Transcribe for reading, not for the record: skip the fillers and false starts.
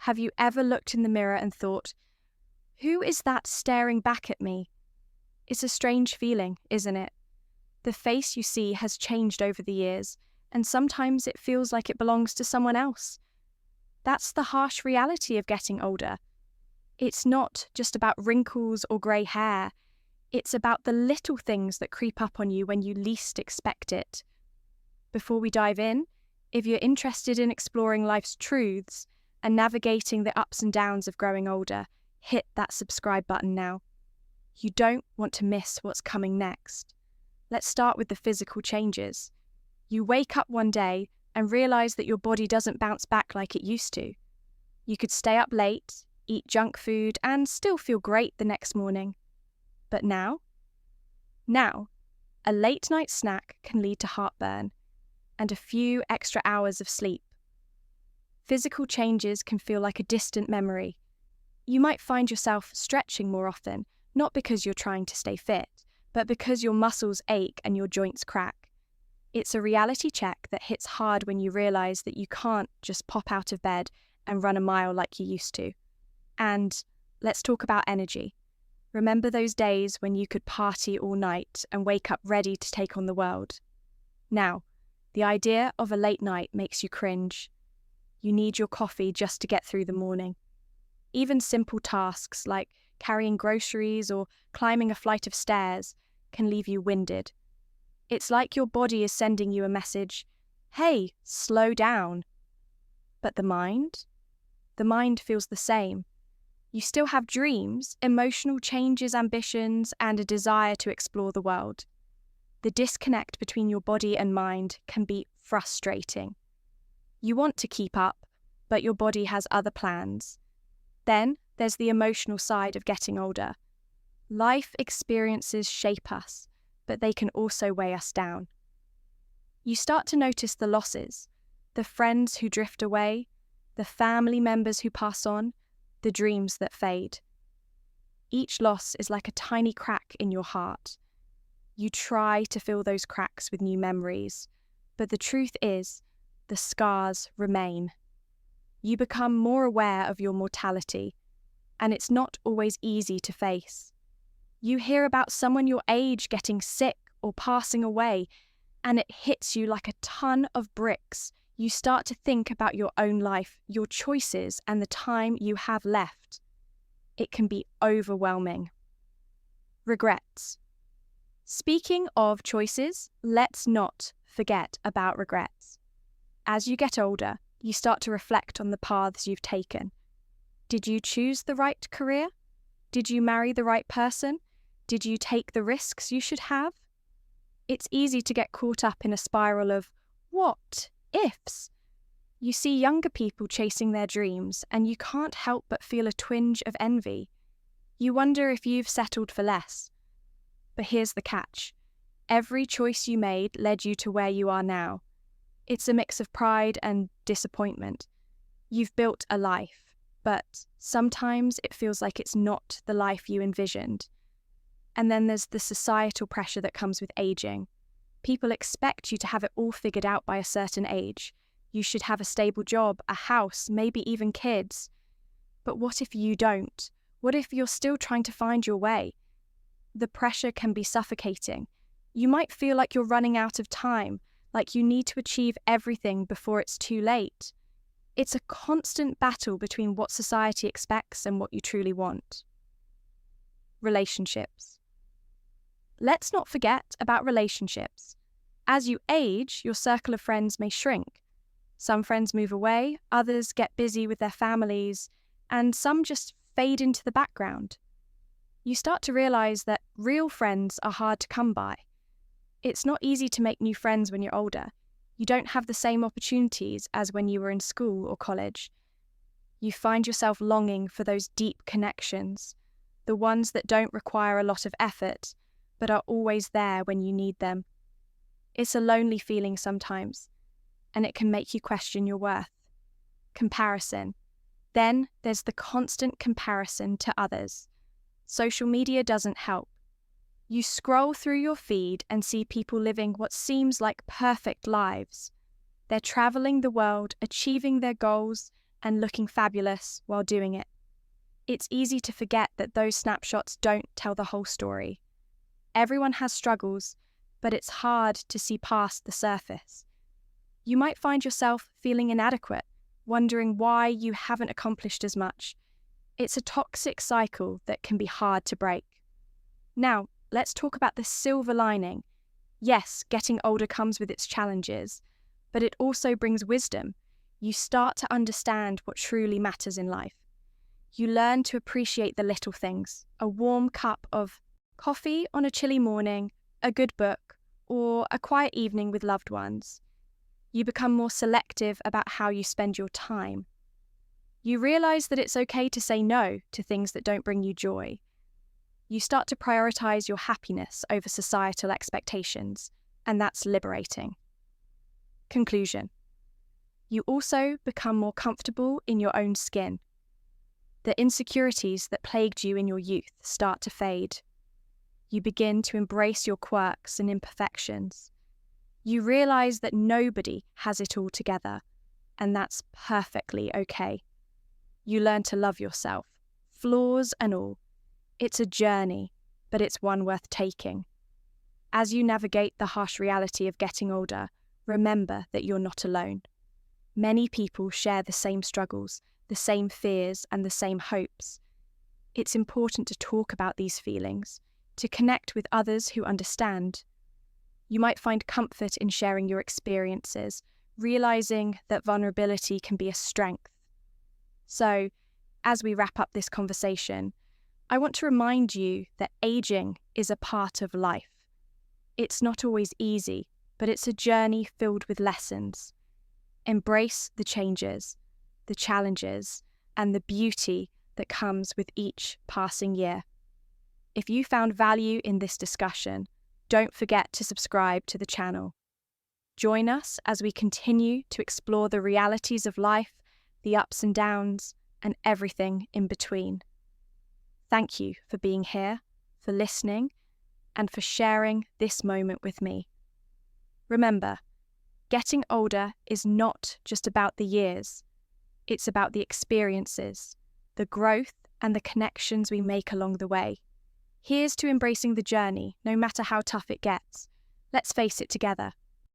Have you ever looked in the mirror and thought, who is that staring back at me? It's a strange feeling, isn't it? The face you see has changed over the years, and sometimes it feels like it belongs to someone else. That's the harsh reality of getting older. It's not just about wrinkles or grey hair. It's about the little things that creep up on you when you least expect it. Before we dive in, if you're interested in exploring life's truths and navigating the ups and downs of growing older, hit that subscribe button now. You don't want to miss what's coming next. Let's start with the physical changes. You wake up one day and realize that your body doesn't bounce back like it used to. You could stay up late, eat junk food, and still feel great the next morning. But now, a late night snack can lead to heartburn and a few extra hours of sleep. Physical changes can feel like a distant memory. You might find yourself stretching more often, not because you're trying to stay fit, but because your muscles ache and your joints crack. It's a reality check that hits hard when you realize that you can't just pop out of bed and run a mile like you used to. And let's talk about energy. Remember those days when you could party all night and wake up ready to take on the world? Now, the idea of a late night makes you cringe. You need your coffee just to get through the morning. Even simple tasks like carrying groceries or climbing a flight of stairs can leave you winded. It's like your body is sending you a message, hey, slow down. But the mind? The mind feels the same. You still have dreams, emotional changes, ambitions, and a desire to explore the world. The disconnect between your body and mind can be frustrating. You want to keep up, but your body has other plans. Then there's the emotional side of getting older. Life experiences shape us, but they can also weigh us down. You start to notice the losses, the friends who drift away, the family members who pass on, the dreams that fade. Each loss is like a tiny crack in your heart. You try to fill those cracks with new memories, but the truth is, the scars remain. You become more aware of your mortality, and it's not always easy to face. You hear about someone your age getting sick or passing away, and it hits you like a ton of bricks. You start to think about your own life, your choices, and the time you have left. It can be overwhelming. Regrets. Speaking of choices, let's not forget about regrets. As you get older, you start to reflect on the paths you've taken. Did you choose the right career? Did you marry the right person? Did you take the risks you should have? It's easy to get caught up in a spiral of what ifs. You see younger people chasing their dreams, and you can't help but feel a twinge of envy. You wonder if you've settled for less. But here's the catch. Every choice you made led you to where you are now. It's a mix of pride and disappointment. You've built a life, but sometimes it feels like it's not the life you envisioned. And then there's the societal pressure that comes with aging. People expect you to have it all figured out by a certain age. You should have a stable job, a house, maybe even kids. But what if you don't? What if you're still trying to find your way? The pressure can be suffocating. You might feel like you're running out of time, like you need to achieve everything before it's too late. It's a constant battle between what society expects and what you truly want. Relationships. Let's not forget about relationships. As you age, your circle of friends may shrink. Some friends move away, others get busy with their families, and some just fade into the background. You start to realize that real friends are hard to come by. It's not easy to make new friends when you're older. You don't have the same opportunities as when you were in school or college. You find yourself longing for those deep connections, the ones that don't require a lot of effort, but are always there when you need them. It's a lonely feeling sometimes, and it can make you question your worth. Comparison. Then there's the constant comparison to others. Social media doesn't help. You scroll through your feed and see people living what seems like perfect lives. They're traveling the world, achieving their goals, and looking fabulous while doing it. It's easy to forget that those snapshots don't tell the whole story. Everyone has struggles, but it's hard to see past the surface. You might find yourself feeling inadequate, wondering why you haven't accomplished as much. It's a toxic cycle that can be hard to break. Now, let's talk about the silver lining. Yes, getting older comes with its challenges, but it also brings wisdom. You start to understand what truly matters in life. You learn to appreciate the little things, a warm cup of coffee on a chilly morning, a good book, or a quiet evening with loved ones. You become more selective about how you spend your time. You realize that it's okay to say no to things that don't bring you joy. You start to prioritize your happiness over societal expectations, and that's liberating. Conclusion. You also become more comfortable in your own skin. The insecurities that plagued you in your youth start to fade. You begin to embrace your quirks and imperfections. You realize that nobody has it all together, and that's perfectly okay. You learn to love yourself, flaws and all. It's a journey, but it's one worth taking. As you navigate the harsh reality of getting older, remember that you're not alone. Many people share the same struggles, the same fears, and the same hopes. It's important to talk about these feelings, to connect with others who understand. You might find comfort in sharing your experiences, realizing that vulnerability can be a strength. So, as we wrap up this conversation, I want to remind you that aging is a part of life. It's not always easy, but it's a journey filled with lessons. Embrace the changes, the challenges, and the beauty that comes with each passing year. If you found value in this discussion, don't forget to subscribe to the channel. Join us as we continue to explore the realities of life, the ups and downs, and everything in between. Thank you for being here, for listening, and for sharing this moment with me. Remember, getting older is not just about the years. It's about the experiences, the growth, and the connections we make along the way. Here's to embracing the journey, no matter how tough it gets. Let's face it together.